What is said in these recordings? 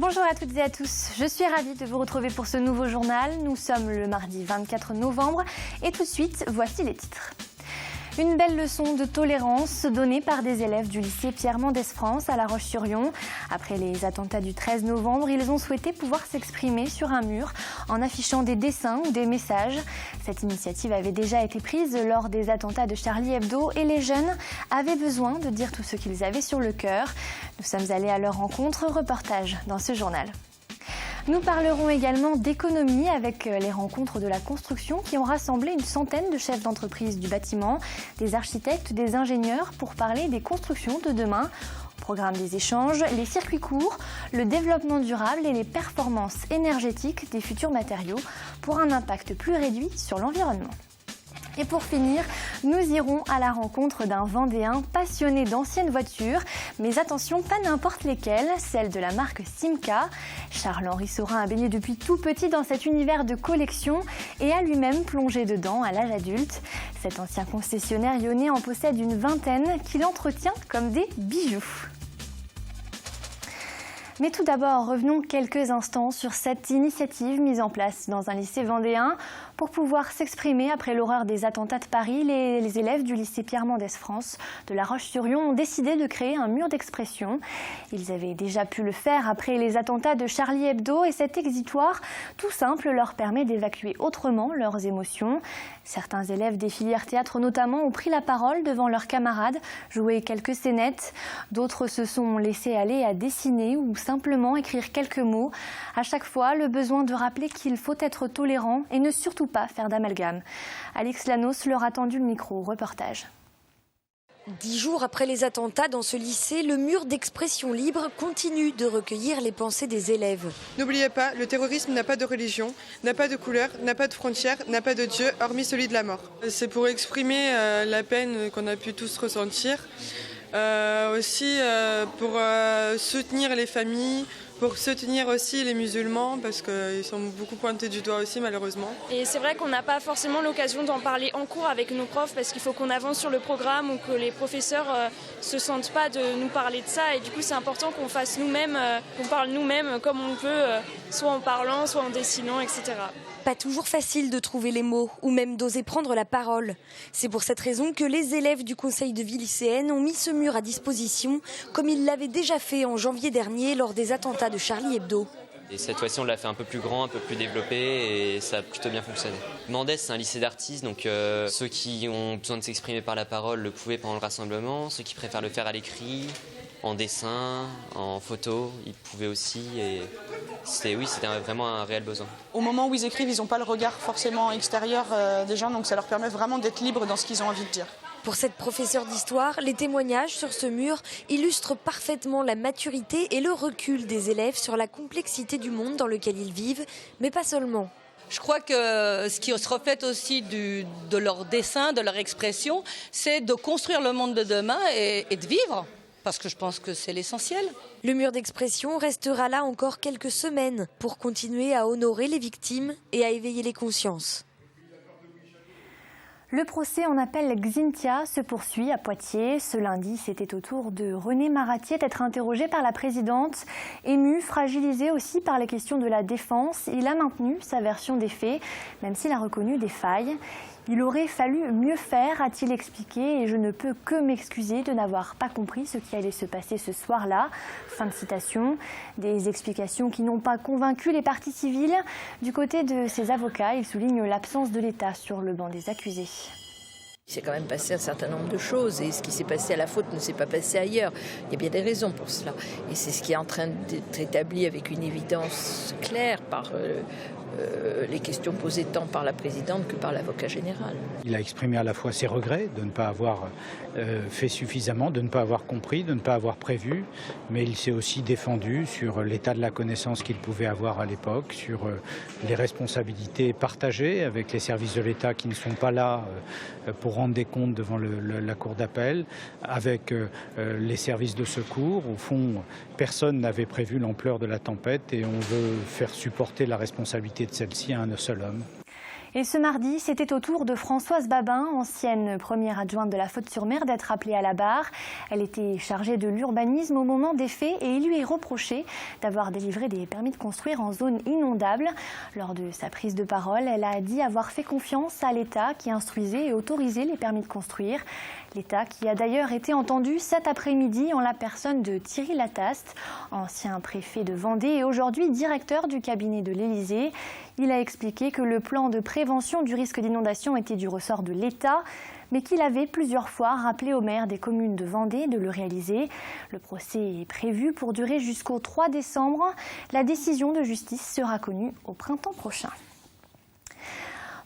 Bonjour à toutes et à tous, je suis ravie de vous retrouver pour ce nouveau journal. Nous sommes le mardi 24 novembre et tout de suite, voici les titres. Une belle leçon de tolérance donnée par des élèves du lycée Pierre Mendès France à La Roche-sur-Yon. Après les attentats du 13 novembre, ils ont souhaité pouvoir s'exprimer sur un mur en affichant des dessins ou des messages. Cette initiative avait déjà été prise lors des attentats de Charlie Hebdo et les jeunes avaient besoin de dire tout ce qu'ils avaient sur le cœur. Nous sommes allés à leur rencontre, reportage dans ce journal. Nous parlerons également d'économie avec les rencontres de la construction qui ont rassemblé une centaine de chefs d'entreprise du bâtiment, des architectes, des ingénieurs pour parler des constructions de demain. Au programme des échanges, les circuits courts, le développement durable et les performances énergétiques des futurs matériaux pour un impact plus réduit sur l'environnement. Et pour finir, nous irons à la rencontre d'un Vendéen passionné d'anciennes voitures, mais attention, pas n'importe lesquelles, celles de la marque Simca. Charles-Henri Saurin a baigné depuis tout petit dans cet univers de collection et a lui-même plongé dedans à l'âge adulte. Cet ancien concessionnaire lyonnais en possède une vingtaine qu'il entretient comme des bijoux. Mais tout d'abord, revenons quelques instants sur cette initiative mise en place dans un lycée vendéen. Pour pouvoir s'exprimer après l'horreur des attentats de Paris, les élèves du lycée Pierre Mendès France de La Roche-sur-Yon ont décidé de créer un mur d'expression. Ils avaient déjà pu le faire après les attentats de Charlie Hebdo et cet exitoire tout simple leur permet d'évacuer autrement leurs émotions. Certains élèves des filières théâtre notamment ont pris la parole devant leurs camarades, joué quelques scénettes. D'autres se sont laissés aller à dessiner ou simplement écrire quelques mots. À chaque fois, le besoin de rappeler qu'il faut être tolérant et ne surtout pas faire d'amalgame. Alix Lanos leur a tendu le micro. Reportage. 10 jours après les attentats dans ce lycée, le mur d'expression libre continue de recueillir les pensées des élèves. N'oubliez pas, le terrorisme n'a pas de religion, n'a pas de couleur, n'a pas de frontières, n'a pas de Dieu, hormis celui de la mort. C'est pour exprimer la peine qu'on a pu tous ressentir, aussi pour soutenir les familles, pour soutenir aussi les musulmans parce qu'ils sont beaucoup pointés du doigt aussi malheureusement. Et c'est vrai qu'on n'a pas forcément l'occasion d'en parler en cours avec nos profs parce qu'il faut qu'on avance sur le programme ou que les professeurs se sentent pas de nous parler de ça et du coup c'est important qu'on fasse nous-mêmes, qu'on parle nous-mêmes comme on peut, soit en parlant, soit en dessinant, etc. Pas toujours facile de trouver les mots ou même d'oser prendre la parole. C'est pour cette raison que les élèves du conseil de vie lycéenne ont mis ce mur à disposition comme ils l'avaient déjà fait en janvier dernier lors des attentats de Charlie Hebdo. Et cette fois-ci, on l'a fait un peu plus grand, un peu plus développé et ça a plutôt bien fonctionné. Mendès, c'est un lycée d'artistes, donc ceux qui ont besoin de s'exprimer par la parole le pouvaient pendant le rassemblement, ceux qui préfèrent le faire à l'écrit, en dessin, en photo, ils pouvaient aussi. Et c'était vraiment un réel besoin. Au moment où ils écrivent, ils n'ont pas le regard forcément extérieur des gens, donc ça leur permet vraiment d'être libres dans ce qu'ils ont envie de dire. Pour cette professeure d'histoire, les témoignages sur ce mur illustrent parfaitement la maturité et le recul des élèves sur la complexité du monde dans lequel ils vivent, mais pas seulement. Je crois que ce qui se reflète aussi de leur dessin, de leur expression, c'est de construire le monde de demain et de vivre, parce que je pense que c'est l'essentiel. Le mur d'expression restera là encore quelques semaines pour continuer à honorer les victimes et à éveiller les consciences. Le procès en appel Xynthia se poursuit à Poitiers. Ce lundi, c'était au tour de René Maratier d'être interrogé par la présidente. Ému, fragilisé aussi par les questions de la défense, il a maintenu sa version des faits, même s'il a reconnu des failles. Il aurait fallu mieux faire, a-t-il expliqué, et je ne peux que m'excuser de n'avoir pas compris ce qui allait se passer ce soir-là. Fin de citation. Des explications qui n'ont pas convaincu les parties civiles. Du côté de ses avocats, il souligne l'absence de l'État sur le banc des accusés. Il s'est quand même passé un certain nombre de choses et ce qui s'est passé à la faute ne s'est pas passé ailleurs. Il y a bien des raisons pour cela. Et c'est ce qui est en train d'être établi avec une évidence claire par les questions posées tant par la présidente que par l'avocat général. Il a exprimé à la fois ses regrets de ne pas avoir fait suffisamment, de ne pas avoir compris, de ne pas avoir prévu, mais il s'est aussi défendu sur l'état de la connaissance qu'il pouvait avoir à l'époque, sur les responsabilités partagées avec les services de l'État qui ne sont pas là pour rendre des comptes devant la cour d'appel, avec les services de secours. Au fond, personne n'avait prévu l'ampleur de la tempête et on veut faire supporter la responsabilité de celle-ci à un seul homme. Et ce mardi, c'était au tour de Françoise Babin, ancienne première adjointe de la Faute-sur-Mer, d'être appelée à la barre. Elle était chargée de l'urbanisme au moment des faits et il lui est reproché d'avoir délivré des permis de construire en zone inondable. Lors de sa prise de parole, elle a dit avoir fait confiance à l'État qui instruisait et autorisait les permis de construire. L'État qui a d'ailleurs été entendu cet après-midi en la personne de Thierry Lataste, ancien préfet de Vendée et aujourd'hui directeur du cabinet de l'Élysée. Il a expliqué que le plan de prévention du risque d'inondation était du ressort de l'État, mais qu'il avait plusieurs fois rappelé aux maires des communes de Vendée de le réaliser. Le procès est prévu pour durer jusqu'au 3 décembre. La décision de justice sera connue au printemps prochain.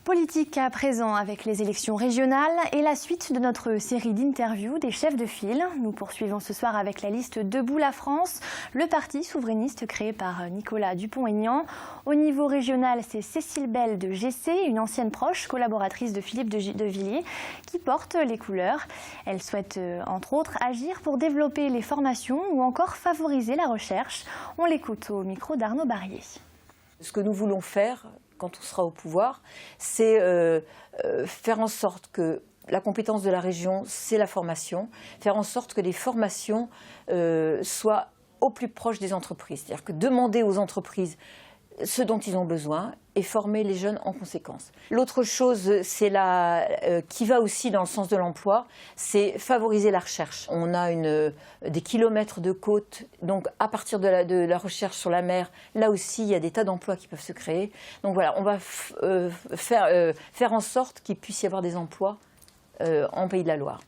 Politique à présent avec les élections régionales et la suite de notre série d'interviews des chefs de file. Nous poursuivons ce soir avec la liste Debout la France, le parti souverainiste créé par Nicolas Dupont-Aignan. Au niveau régional, c'est Cécile Belle de GC, une ancienne proche collaboratrice de Philippe de Villiers, qui porte les couleurs. Elle souhaite entre autres agir pour développer les formations ou encore favoriser la recherche. On l'écoute au micro d'Arnaud Barrier. Ce que nous voulons faire quand on sera au pouvoir, c'est faire en sorte que la compétence de la région, c'est la formation, faire en sorte que les formations soient au plus proche des entreprises. C'est-à-dire que demander aux entreprises ce dont ils ont besoin et former les jeunes en conséquence. L'autre chose, c'est qui va aussi dans le sens de l'emploi, c'est favoriser la recherche. On a des kilomètres de côte, donc à partir de la recherche sur la mer, là aussi il y a des tas d'emplois qui peuvent se créer. Donc voilà, on va faire en sorte qu'il puisse y avoir des emplois en Pays de la Loire.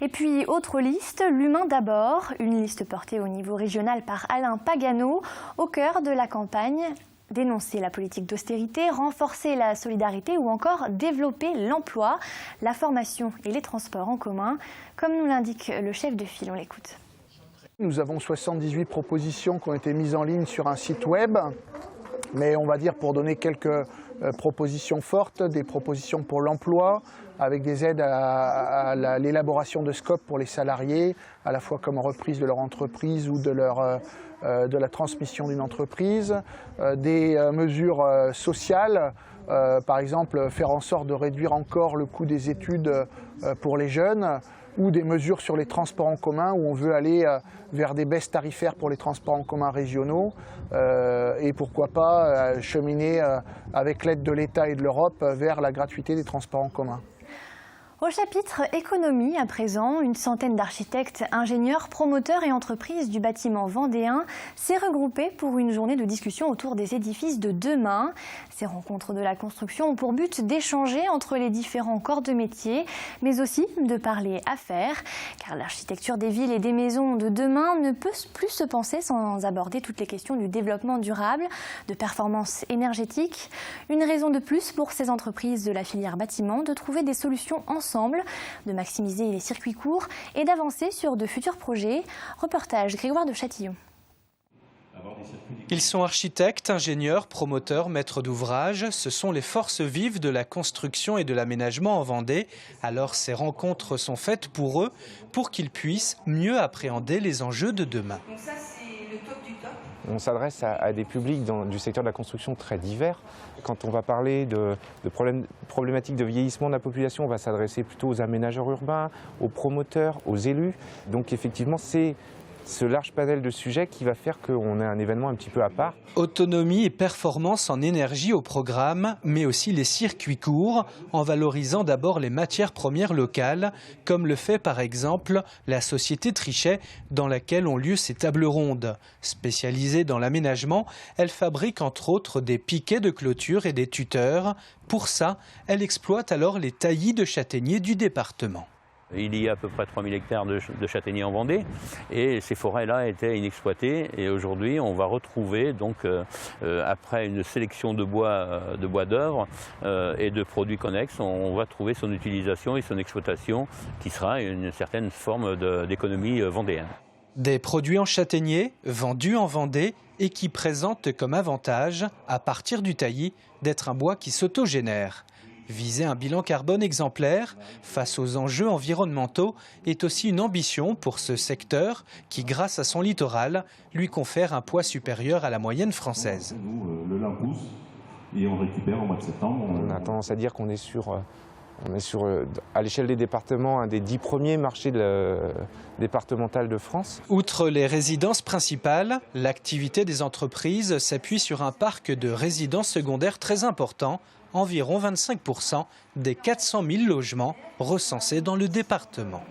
Et puis, autre liste, l'humain d'abord, une liste portée au niveau régional par Alain Pagano, au cœur de la campagne. Dénoncer la politique d'austérité, renforcer la solidarité ou encore développer l'emploi, la formation et les transports en commun, comme nous l'indique le chef de file. On l'écoute. Nous avons 78 propositions qui ont été mises en ligne sur un site web, mais on va dire pour donner quelques propositions fortes, des propositions pour l'emploi, avec des aides à l'élaboration de scopes pour les salariés, à la fois comme reprise de leur entreprise ou de la transmission d'une entreprise, des mesures sociales, par exemple faire en sorte de réduire encore le coût des études pour les jeunes, ou des mesures sur les transports en commun où on veut aller vers des baisses tarifaires pour les transports en commun régionaux et pourquoi pas cheminer avec l'aide de l'État et de l'Europe vers la gratuité des transports en commun. Au chapitre économie, à présent, une centaine d'architectes, ingénieurs, promoteurs et entreprises du bâtiment vendéen s'est regroupée pour une journée de discussion autour des édifices de demain. Ces rencontres de la construction ont pour but d'échanger entre les différents corps de métier, mais aussi de parler affaires, car l'architecture des villes et des maisons de demain ne peut plus se penser sans aborder toutes les questions du développement durable, de performance énergétique. Une raison de plus pour ces entreprises de la filière bâtiment de trouver des solutions ensemble, de maximiser les circuits courts et d'avancer sur de futurs projets. Reportage Grégoire de Châtillon. Ils sont architectes, ingénieurs, promoteurs, maîtres d'ouvrage. Ce sont les forces vives de la construction et de l'aménagement en Vendée. Alors ces rencontres sont faites pour eux, pour qu'ils puissent mieux appréhender les enjeux de demain. Donc ça, c'est le top du top. On s'adresse à des publics du secteur de la construction très divers. Quand on va parler de problématiques de vieillissement de la population, on va s'adresser plutôt aux aménageurs urbains, aux promoteurs, aux élus. Donc effectivement, c'est ce large panel de sujets qui va faire qu'on ait un événement un petit peu à part. Autonomie et performance en énergie au programme, mais aussi les circuits courts, en valorisant d'abord les matières premières locales, comme le fait par exemple la société Trichet, dans laquelle ont lieu ces tables rondes. Spécialisée dans l'aménagement, elle fabrique entre autres des piquets de clôture et des tuteurs. Pour ça, elle exploite alors les taillis de châtaigniers du département. Il y a à peu près 3000 hectares de châtaigniers en Vendée et ces forêts-là étaient inexploitées et aujourd'hui on va retrouver donc après une sélection de bois d'œuvre et de produits connexes, on va trouver son utilisation et son exploitation qui sera une certaine forme d'économie vendéenne. Des produits en châtaignier vendus en Vendée et qui présentent comme avantage, à partir du taillis, d'être un bois qui s'autogénère. Viser un bilan carbone exemplaire face aux enjeux environnementaux est aussi une ambition pour ce secteur qui, grâce à son littoral, lui confère un poids supérieur à la moyenne française. Le lin pousse et on récupère au mois de septembre. On a tendance à dire qu'on est sur, à l'échelle des départements, un des 10 premiers marchés départementaux de France. Outre les résidences principales, l'activité des entreprises s'appuie sur un parc de résidences secondaires très important, environ 25% des 400 000 logements recensés dans le département.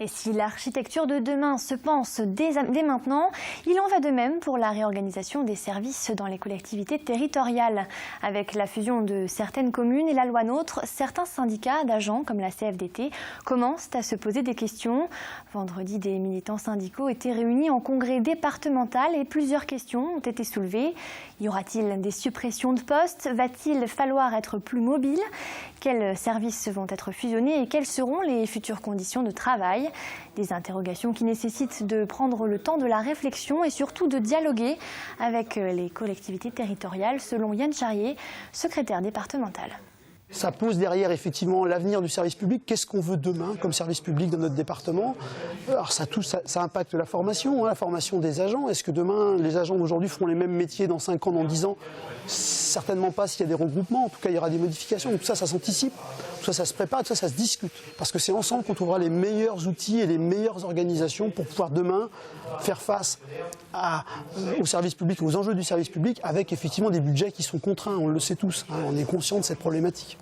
Et si l'architecture de demain se pense dès maintenant, il en va de même pour la réorganisation des services dans les collectivités territoriales. Avec la fusion de certaines communes et la loi NOTRe, certains syndicats d'agents comme la CFDT commencent à se poser des questions. Vendredi, des militants syndicaux étaient réunis en congrès départemental et plusieurs questions ont été soulevées. Y aura-t-il des suppressions de postes? Va-t-il falloir être plus mobile? Quels services vont être fusionnés et quelles seront les futures conditions de travail? Des interrogations qui nécessitent de prendre le temps de la réflexion et surtout de dialoguer avec les collectivités territoriales, selon Yann Charrier, secrétaire départemental. Ça pose derrière effectivement l'avenir du service public. Qu'est-ce qu'on veut demain comme service public dans notre département? Alors ça impacte la formation des agents. Est-ce que demain les agents d'aujourd'hui feront les mêmes métiers dans 5 ans, dans 10 ans? Certainement pas s'il y a des regroupements. En tout cas, il y aura des modifications. Tout ça, ça s'anticipe. Tout ça, ça se prépare. Tout ça, ça se discute. Parce que c'est ensemble qu'on trouvera les meilleurs outils et les meilleures organisations pour pouvoir demain faire face au service public, aux enjeux du service public, avec effectivement des budgets qui sont contraints. On le sait tous. On est conscient de cette problématique.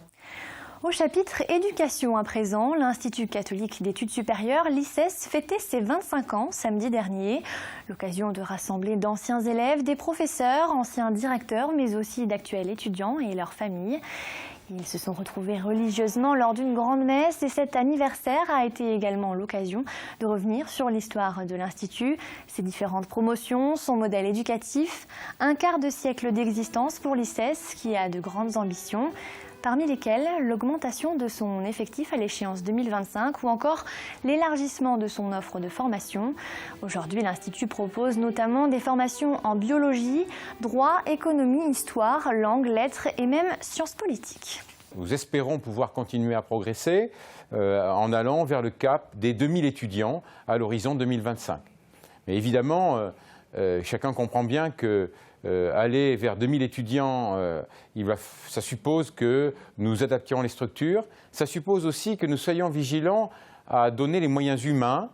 Au chapitre éducation à présent, l'Institut catholique d'études supérieures, l'ICES, fêtait ses 25 ans samedi dernier. L'occasion de rassembler d'anciens élèves, des professeurs, anciens directeurs, mais aussi d'actuels étudiants et leurs familles. Ils se sont retrouvés religieusement lors d'une grande messe et cet anniversaire a été également l'occasion de revenir sur l'histoire de l'Institut, ses différentes promotions, son modèle éducatif, un quart de siècle d'existence pour l'ICES qui a de grandes ambitions, parmi lesquelles l'augmentation de son effectif à l'échéance 2025 ou encore l'élargissement de son offre de formation. Aujourd'hui, l'Institut propose notamment des formations en biologie, droit, économie, histoire, langue, lettres et même sciences politiques. Nous espérons pouvoir continuer à progresser en allant vers le cap des 2000 étudiants à l'horizon 2025. Mais évidemment, chacun comprend bien que aller vers 2000 étudiants, ça suppose que nous adaptions les structures. Ça suppose aussi que nous soyons vigilants à donner les moyens humains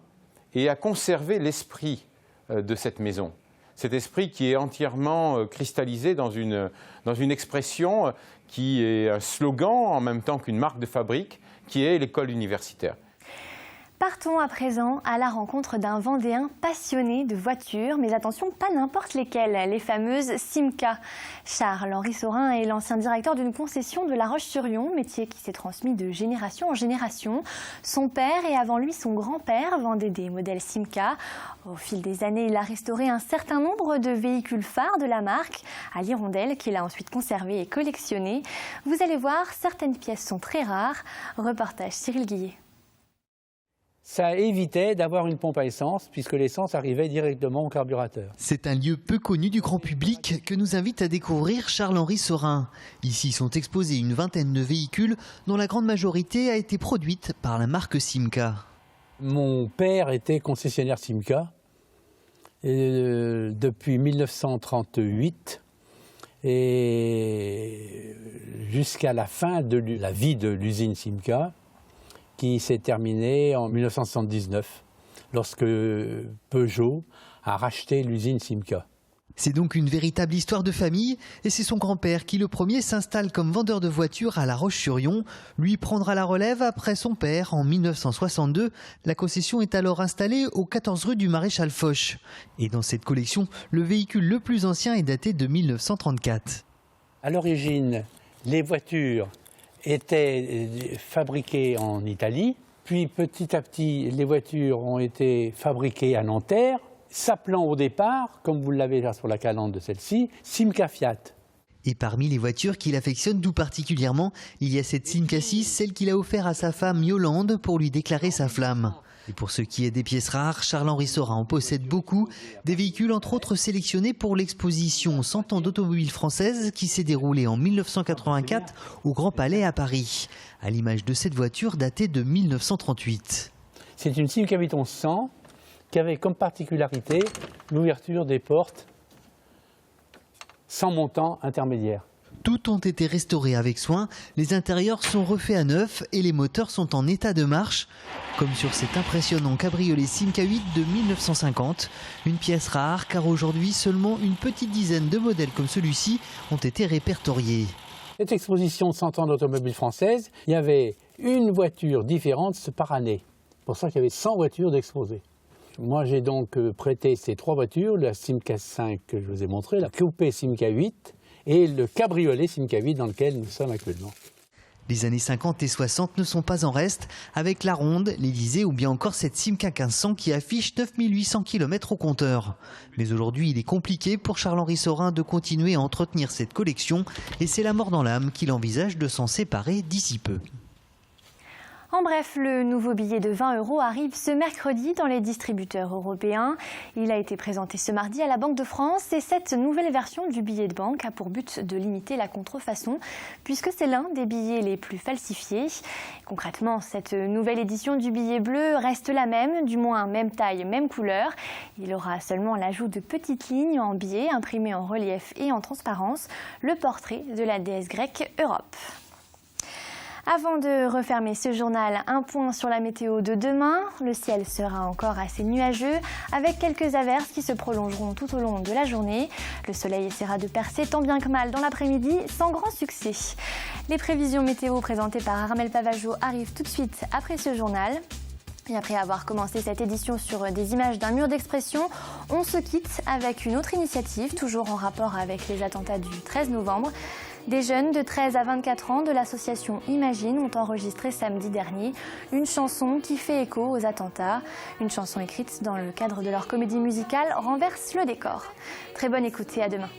et à conserver l'esprit de cette maison. Cet esprit qui est entièrement cristallisé dans une expression qui est un slogan en même temps qu'une marque de fabrique, qui est l'école universitaire. Partons à présent à la rencontre d'un Vendéen passionné de voitures, mais attention, pas n'importe lesquelles, les fameuses Simca. Charles-Henri Saurin est l'ancien directeur d'une concession de La Roche-sur-Yon, métier qui s'est transmis de génération en génération. Son père et avant lui son grand-père vendaient des modèles Simca. Au fil des années, il a restauré un certain nombre de véhicules phares de la marque à l'Hirondelle qu'il a ensuite conservé et collectionné. Vous allez voir, certaines pièces sont très rares. Reportage Cyril Guillet. Ça évitait d'avoir une pompe à essence puisque l'essence arrivait directement au carburateur. C'est un lieu peu connu du grand public que nous invite à découvrir Charles-Henri Saurin. Ici sont exposés une vingtaine de véhicules dont la grande majorité a été produite par la marque Simca. Mon père était concessionnaire Simca depuis 1938 et jusqu'à la fin de la vie de l'usine Simca, qui s'est terminée en 1979, lorsque Peugeot a racheté l'usine Simca. C'est donc une véritable histoire de famille et c'est son grand-père qui le premier s'installe comme vendeur de voitures à La Roche-sur-Yon. Lui prendra la relève après son père en 1962. La concession est alors installée au 14 rue du Maréchal Foch. Et dans cette collection, le véhicule le plus ancien est daté de 1934. À l'origine, les voitures étaient fabriquées en Italie, puis petit à petit les voitures ont été fabriquées à Nanterre, s'appelant au départ, comme vous l'avez là sur la calandre de celle-ci, Simca Fiat. Et parmi les voitures qu'il affectionne tout particulièrement, il y a cette Simca 6, celle qu'il a offert à sa femme Yolande pour lui déclarer sa flamme. Et pour ce qui est des pièces rares, Charles-Henri Saurin en possède beaucoup. Des véhicules entre autres sélectionnés pour l'exposition 100 ans d'automobile française qui s'est déroulée en 1984 au Grand Palais à Paris. À l'image de cette voiture datée de 1938. C'est une Simca 1100 qui avait comme particularité l'ouverture des portes sans montant intermédiaire. Toutes ont été restaurées avec soin, les intérieurs sont refaits à neuf et les moteurs sont en état de marche, comme sur cet impressionnant cabriolet Simca 8 de 1950. Une pièce rare car aujourd'hui seulement une petite dizaine de modèles comme celui-ci ont été répertoriés. Cette exposition 100 ans d'automobile française, il y avait une voiture différente par année. C'est pour ça qu'il y avait 100 voitures d'exposées. Moi j'ai donc prêté ces 3 voitures, la Simca 5 que je vous ai montré, la coupé Simca 8 et le cabriolet Simca 8 dans lequel nous sommes actuellement. Les années 50 et 60 ne sont pas en reste, avec la Ronde, l'Elysée ou bien encore cette Simca 1500 qui affiche 9800 km au compteur. Mais aujourd'hui, il est compliqué pour Charles-Henri Saurin de continuer à entretenir cette collection et c'est la mort dans l'âme qu'il envisage de s'en séparer d'ici peu. En bref, le nouveau billet de 20 € arrive ce mercredi dans les distributeurs européens. Il a été présenté ce mardi à la Banque de France et cette nouvelle version du billet de banque a pour but de limiter la contrefaçon puisque c'est l'un des billets les plus falsifiés. Concrètement, cette nouvelle édition du billet bleu reste la même, du moins même taille, même couleur. Il aura seulement l'ajout de petites lignes en biais imprimées en relief et en transparence, le portrait de la déesse grecque Europe. Avant de refermer ce journal, un point sur la météo de demain. Le ciel sera encore assez nuageux avec quelques averses qui se prolongeront tout au long de la journée. Le soleil essaiera de percer tant bien que mal dans l'après-midi sans grand succès. Les prévisions météo présentées par Armel Pavageau arrivent tout de suite après ce journal. Et après avoir commencé cette édition sur des images d'un mur d'expression, on se quitte avec une autre initiative, toujours en rapport avec les attentats du 13 novembre. Des jeunes de 13 à 24 ans de l'association Imagine ont enregistré samedi dernier une chanson qui fait écho aux attentats. Une chanson écrite dans le cadre de leur comédie musicale renverse le décor. Très bonne écoute et à demain.